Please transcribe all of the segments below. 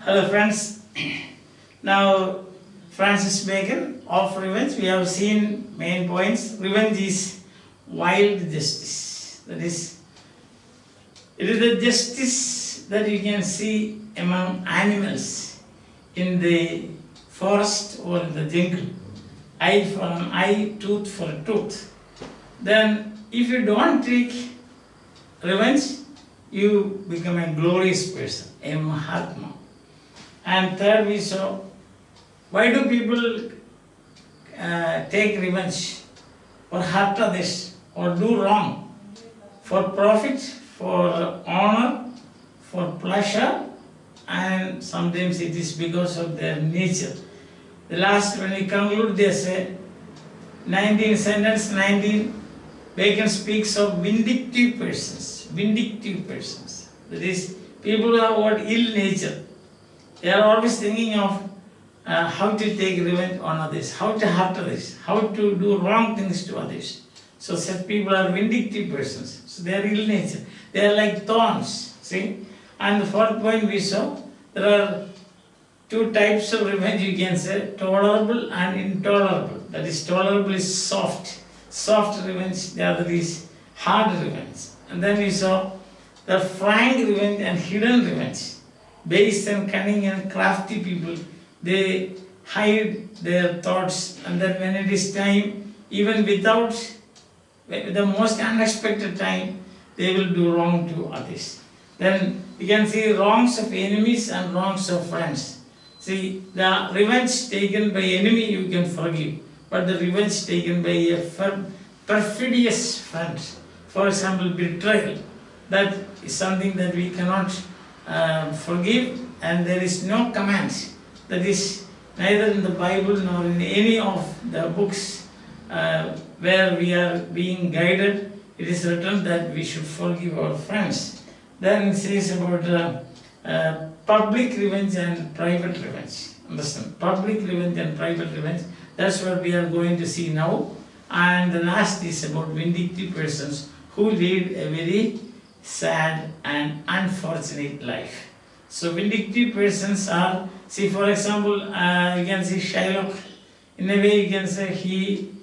Hello friends. Now Francis Bacon of revenge, we have seen main points. Revenge is wild justice. That is, it is the justice that you can see among animals in the forest or in the jungle. Eye for an eye, tooth for a tooth. Then if you don't take revenge, you become a glorious person, a Mahatma. And third, we saw why do people take revenge or hurt others or do wrong? For profit, for honor, for pleasure, and sometimes it is because of their nature. The last, when we conclude, they say, sentence 19, Bacon speaks of vindictive persons. Vindictive persons. That is, people who have got ill nature. They are always thinking of how to take revenge on others, how to hurt others, how to do wrong things to others. So such people are vindictive persons. So they are ill nature. They are like thorns. See? And the fourth point we saw, there are two types of revenge you can say, tolerable and intolerable. That is, tolerable is soft. Soft revenge, the other is hard revenge. And then we saw the frank revenge and hidden revenge. Base and cunning and crafty people, they hide their thoughts, and then when it is time, even without the most unexpected time, they will do wrong to others. Then you can see wrongs of enemies and wrongs of friends. See, the revenge taken by enemy you can forgive, but the revenge taken by a perfidious friend, for example, betrayal, that is something that we cannot forgive, and there is no command. That is neither in the Bible nor in any of the books where we are being guided. It is written that we should forgive our friends. Then it says about public revenge and private revenge. Understand? Public revenge and private revenge. That's what we are going to see now. And the last is about vindictive persons who lead a very sad and unfortunate life. So vindictive persons are, see for example, you can see Shylock. In a way you can say he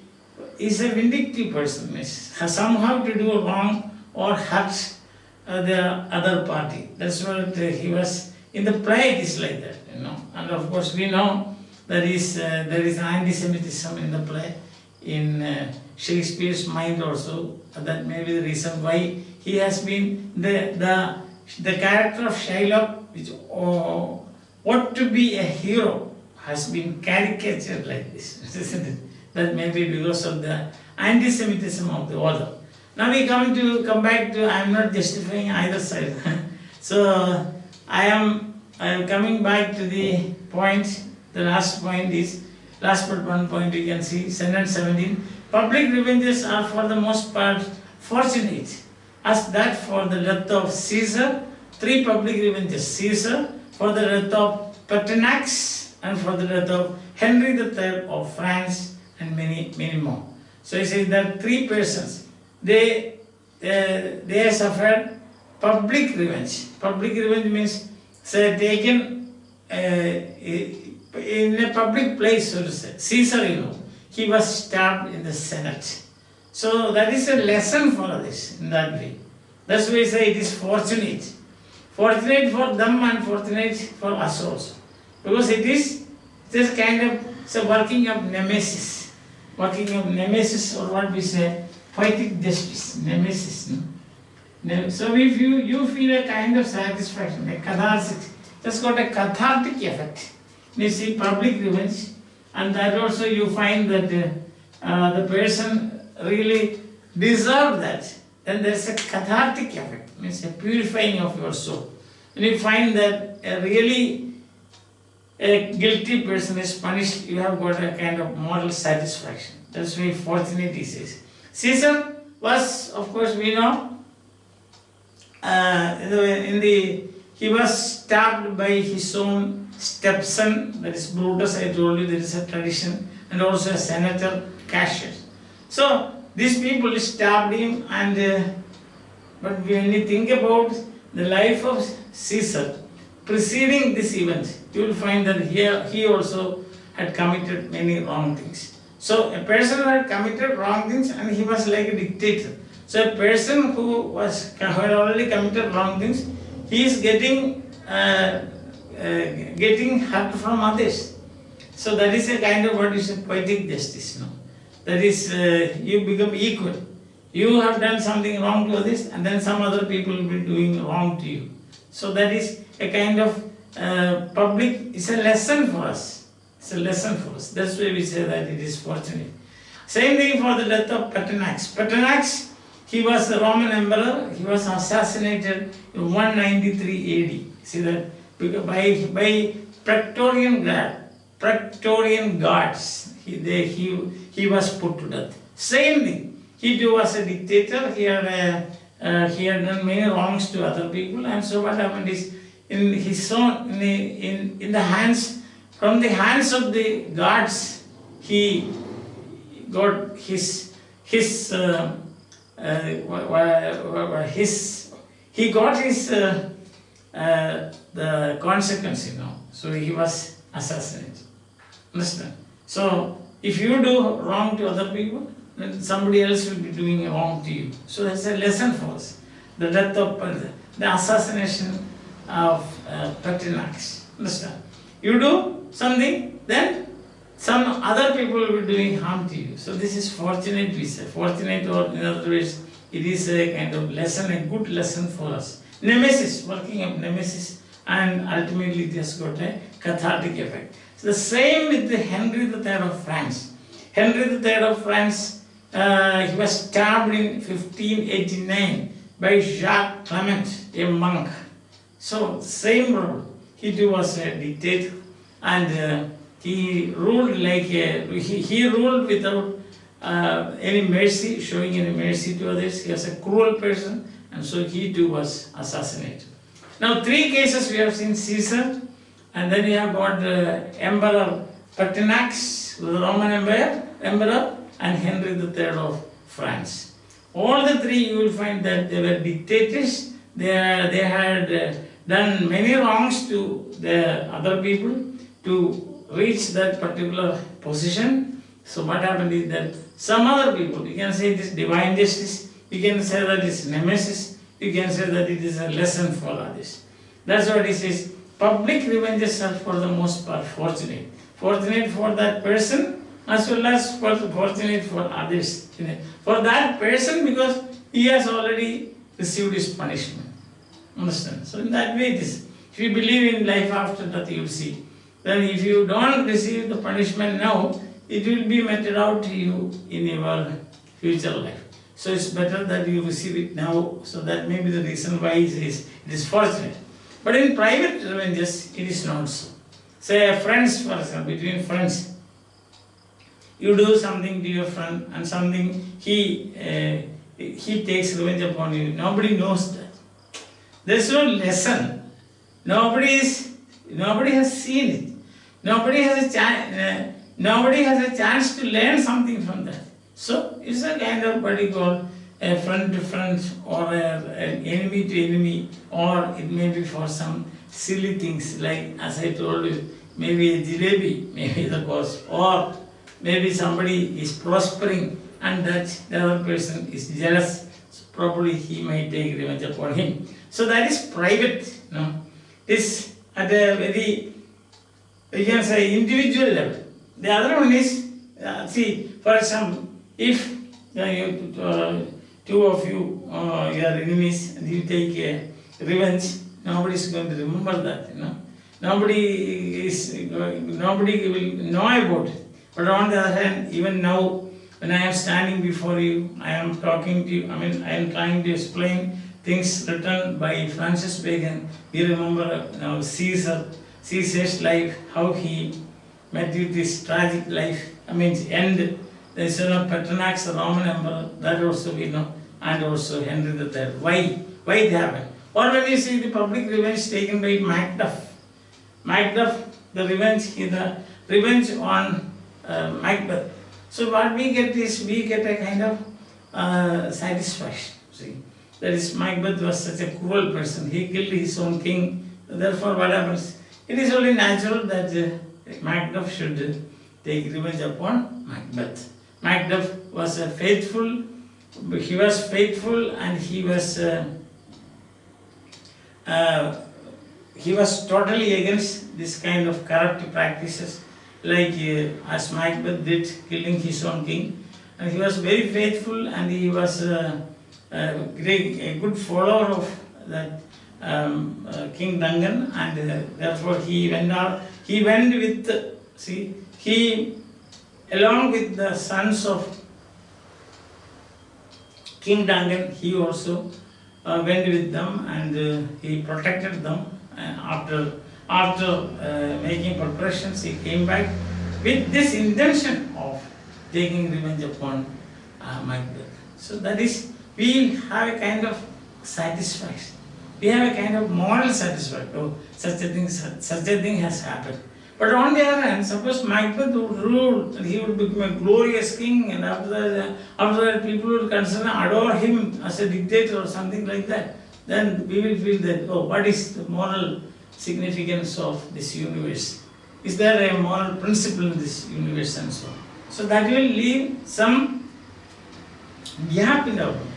is a vindictive person, has somehow to do wrong or hurt the other party. That's what he was. In the play it is like that, you know. And of course we know there is anti-Semitism in the play, in Shakespeare's mind also. That may be the reason why he has been the character of Shylock, which ought to be a hero, has been caricatured like this, isn't it? That may be because of the anti-Semitism of the author. Now we come back to, I am not justifying either side. So I am coming back to the point. The last point is, last but one point you can see, sentence 17. Public revenges are for the most part fortunate, as that for the death of Caesar, 3 public revenges: Caesar, for the death of Pertinax, and for the death of Henry III of France, and many, many more. So it says that 3 persons, they suffered public revenge. Public revenge means, say, taken in a public place, so to say. Caesar, you know, he was stabbed in the Senate. So that is a lesson for us in that way. That's why we say it is fortunate. Fortunate for them and fortunate for us also. Because it is just kind of working of nemesis. Working of nemesis, or what we say, poetic justice, nemesis. No? So if you feel a kind of satisfaction, a catharsis, just got a cathartic effect. You see public revenge, and that also you find that the person really deserved that. Then there's a cathartic effect, means a purifying of your soul. When you find that a guilty person is punished, you have got a kind of moral satisfaction. That's why fortunate he says. Caesar was, of course, we know, he was stabbed by his own stepson, that is Brutus. I told you there is a tradition, and also a senator, Cassius. So these people stabbed him, and but when you think about the life of Caesar, preceding this event, you will find that here he also had committed many wrong things. So a person who had committed wrong things and he was like a dictator. So a person who had already committed wrong things, he is getting hurt from others. So that is a kind of what is a poetic justice. No? That is, you become equal. You have done something wrong to others, and then some other people will be doing wrong to you. So that is a kind of public, it's a lesson for us. It's a lesson for us. That's why we say that it is fortunate. Same thing for the death of Pertinax. Pertinax, he was the Roman emperor. He was assassinated in 193 AD. See that? By Praetorian guards. He was put to death. Same thing. He too was a dictator. He had done many wrongs to other people, and so what happened is, in his own, in the hands, from the hands of the guards, he got the consequence, So he was assassinated. Understand? So if you do wrong to other people, then somebody else will be doing wrong to you. So that's a lesson for us. The death of the assassination of Pertinax. Understand? You do something, then some other people will be doing harm to you. So this is fortunate, we say. Fortunate, or in other words, it is a kind of lesson, a good lesson for us. Nemesis, working up nemesis, and ultimately it has got a cathartic effect. So the same with the Henry III of France. Henry III of France, he was stabbed in 1589 by Jacques Clement, a monk. So same role. He too was a dictator, and he ruled he ruled without any mercy, showing any mercy to others. He was a cruel person, and so he too was assassinated. Now 3 cases we have seen: Caesar, and then we have got Emperor Pertinax, the Roman emperor, and Henry III of France. All the 3 you will find that they were dictators. They had done many wrongs to the other people to reach that particular position. So what happened is that some other people, you can say it is divine justice, you can say that it is nemesis, you can say that it is a lesson for others. That's what it says. Public revenges are for the most part fortunate. Fortunate for that person as well as fortunate for others. For that person, because he has already received his punishment. Understand? So in that way it is. If you believe in life after death, you will see. Then if you don't receive the punishment now, it will be meted out to you in your future life. So it's better that you receive it now. So that may be the reason why it is fortunate. But in private revenges, it is not so. Say friends, for example, between friends, you do something to your friend and something he takes revenge upon you. Nobody knows that. There is no lesson. Nobody has seen it. Nobody has a chance to learn something from that. So it's a kind of what you call a friend to friend, or an enemy to enemy, or it may be for some silly things like, as I told you, maybe a jalebi, maybe the cause, or maybe somebody is prospering and that the other person is jealous. So probably he might take revenge upon him. So that is private. It's at a very, you can say, individual level. The other one is, see, for example, if two of you, you are enemies, and you take a revenge, nobody is going to remember that. Nobody will know about it. But on the other hand, even now, when I am standing before you, I am talking to you, I am trying to explain things written by Francis Bacon. We remember now Caesar's life, how he met with this tragic life, end. There is Pertinax, the Roman emperor, that also we know, and also Henry III. Why it happened? Or when you see the public revenge taken by Macduff. Macduff, the revenge on Macbeth. So what we get is, we get a kind of satisfaction. See, that is, Macbeth was such a cruel person. He killed his own king Therefore, what happens? It is only natural that Macduff should take revenge upon Macbeth. Macduff was faithful. He was faithful, and he was totally against this kind of corrupt practices, like as Macbeth did, killing his own king. And he was very faithful, and he was a good follower of that King Duncan, and therefore he went out. He went with along with the sons of King Duncan, he also went with them, and he protected them. After making preparations, he came back with this intention of taking revenge upon Macbeth. So that is, we have a kind of satisfaction. We have a kind of moral satisfaction. Oh, such a thing has happened. But on the other hand, suppose Macbeth would rule, and he would become a glorious king, and after that people would adore him as a dictator or something like that. Then we will feel that, oh, what is the moral significance of this universe? Is there a moral principle in this universe and so on? So that will leave some gap in our mind.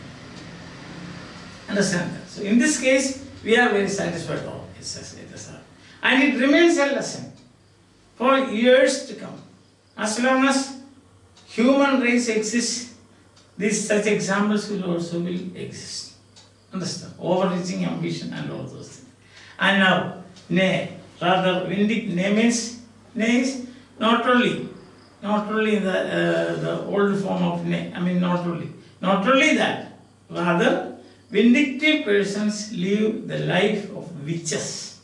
Understand that? So in this case, we are very satisfied. Oh, and it remains a lesson for years to come. As long as human race exists, such examples will exist. Understand? Overreaching ambition and all those things. And now, nay, rather vindictive means nay is not only in the old form of nay. I mean, not only that. Rather, vindictive persons live the life of witches.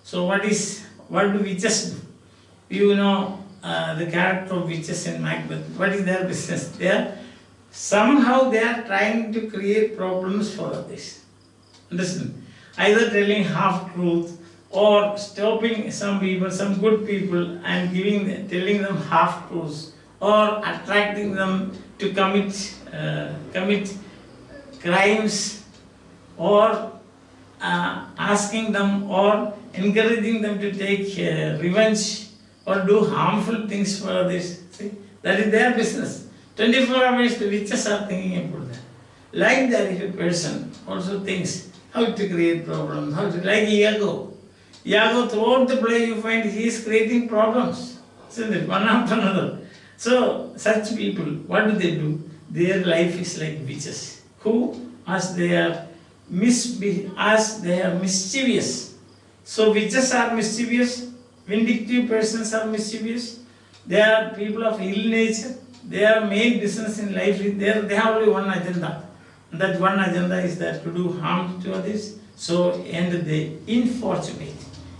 So what do witches do? You know the character of witches in Macbeth. What is their business? Somehow they are trying to create problems for others. Understand? Either telling half truth or stopping some people, some good people, and telling them half truths, or attracting them to commit crimes, or asking them or encouraging them to take revenge or do harmful things for others. See, that is their business. 24 hours the witches are thinking about that. Like that, if a person also thinks how to create problems, like Iago. Iago, throughout the play you find he is creating problems, isn't it? One after another. So such people, what do? Their life is like witches, who, as they are mischievous. So witches are mischievous, vindictive persons are mischievous, they are people of ill nature, their main business in life is they have only one agenda. That one agenda is that to do harm to others. So end the infortunate.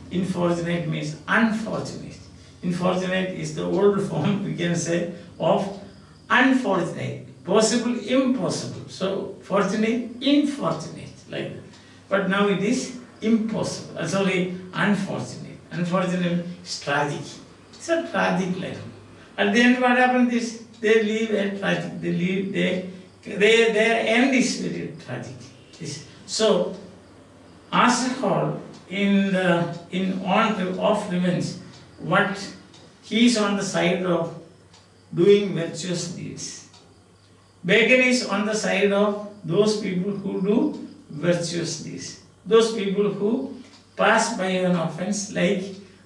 Infortunate means unfortunate. Unfortunate is the old form, we can say, of unfortunate. Possible, impossible. So fortunate, infortunate, like that. But now it is impossible. Sorry, unfortunate. Unfortunate is tragic. It's a tragic life. At the end, what happens is they live a tragic. Their end is very tragic. So, as a whole, of revenge, what he is on the side of doing virtuous deeds. Bacon is on the side of those people who do virtuous deeds. Those people who pass by an offense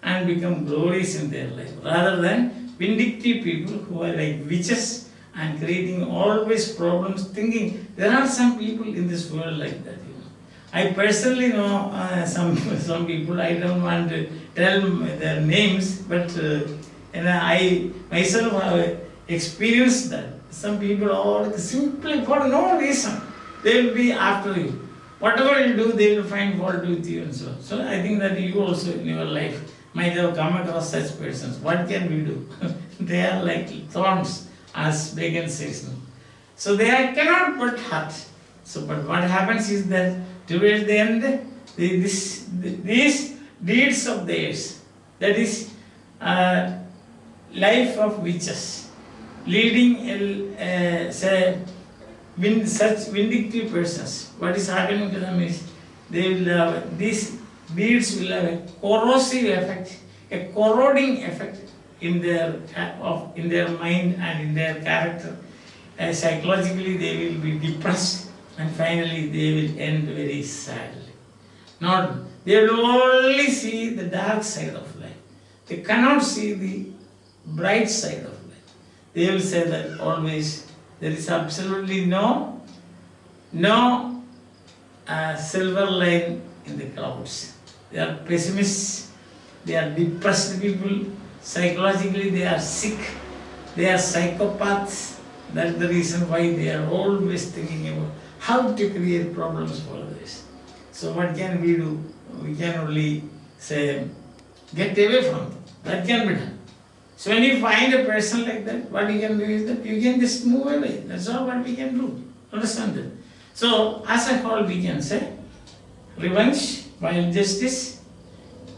and become glorious in their life, rather than vindictive people who are like witches and creating always problems, thinking there are some people in this world like that. I personally know some people. I don't want to tell their names, but I myself have experienced that. Some people are simply for no reason they will be after you. Whatever you do, they will find fault with you and so on. So I think that you also in your life might have come across such persons. What can we do? They are like thorns, as Bacon says. So they cannot but hurt. So, but what happens is that towards the end, these deeds of theirs, that is life of witches, leading such vindictive persons, what is happening to them is they will these Beads will have a corrosive effect, a corroding effect in their mind and in their character. Psychologically, they will be depressed, and finally, they will end very sadly. They will only see the dark side of life. They cannot see the bright side of life. They will say that always there is absolutely no silver line in the clouds. They are pessimists, they are depressed people, psychologically they are sick, they are psychopaths. That's the reason why they are always thinking about how to create problems for others. So what can we do? We can only say, get away from them. That can be done. So when you find a person like that, what you can do is that you can just move away. That's all what we can do. Understand that? So as a whole we can say, revenge, while justice,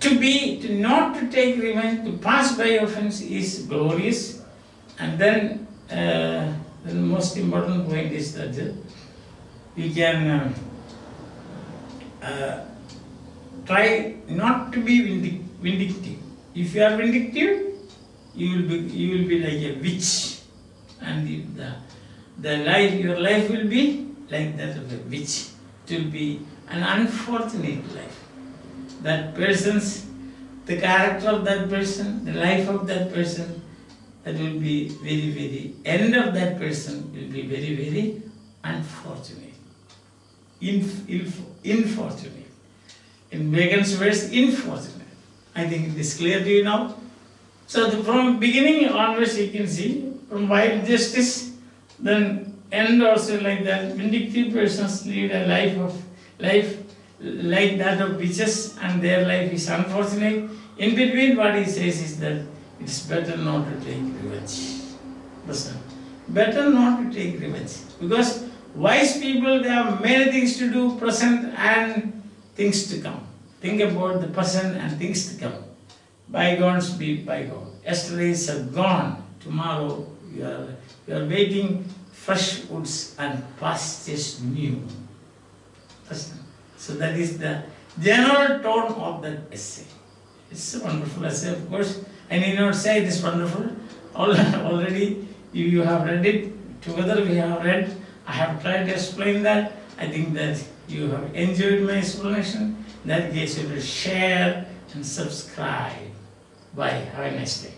not to take revenge, to pass by offense is glorious. And then the most important point is that you can try not to be vindictive. If you are vindictive, you will be like a witch, and your life will be like that of a witch. It will be an unfortunate life. The character of that person, the life of that person, that will be very, very, end of that person will be very, very unfortunate. Unfortunate. In Bacon's verse, unfortunate. I think it is clear to you now. So from beginning onwards you can see, from wild justice, then end also like that. Vindictive persons lead a life like that of witches, and their life is unfortunate. In between, what he says is that it's better not to take revenge. Listen, better not to take revenge. Because wise people, they have many things to do, present and things to come. Think about the present and things to come. Bygones be bygone. Yesterdays are gone. Tomorrow you are waiting fresh woods and pastures new. Listen. So that is the general tone of that essay. It's a wonderful essay, of course. I need not say it is wonderful. Already you have read it. Together we have read. I have tried to explain that. I think that you have enjoyed my explanation. In that case, you will share and subscribe. Bye. Have a nice day.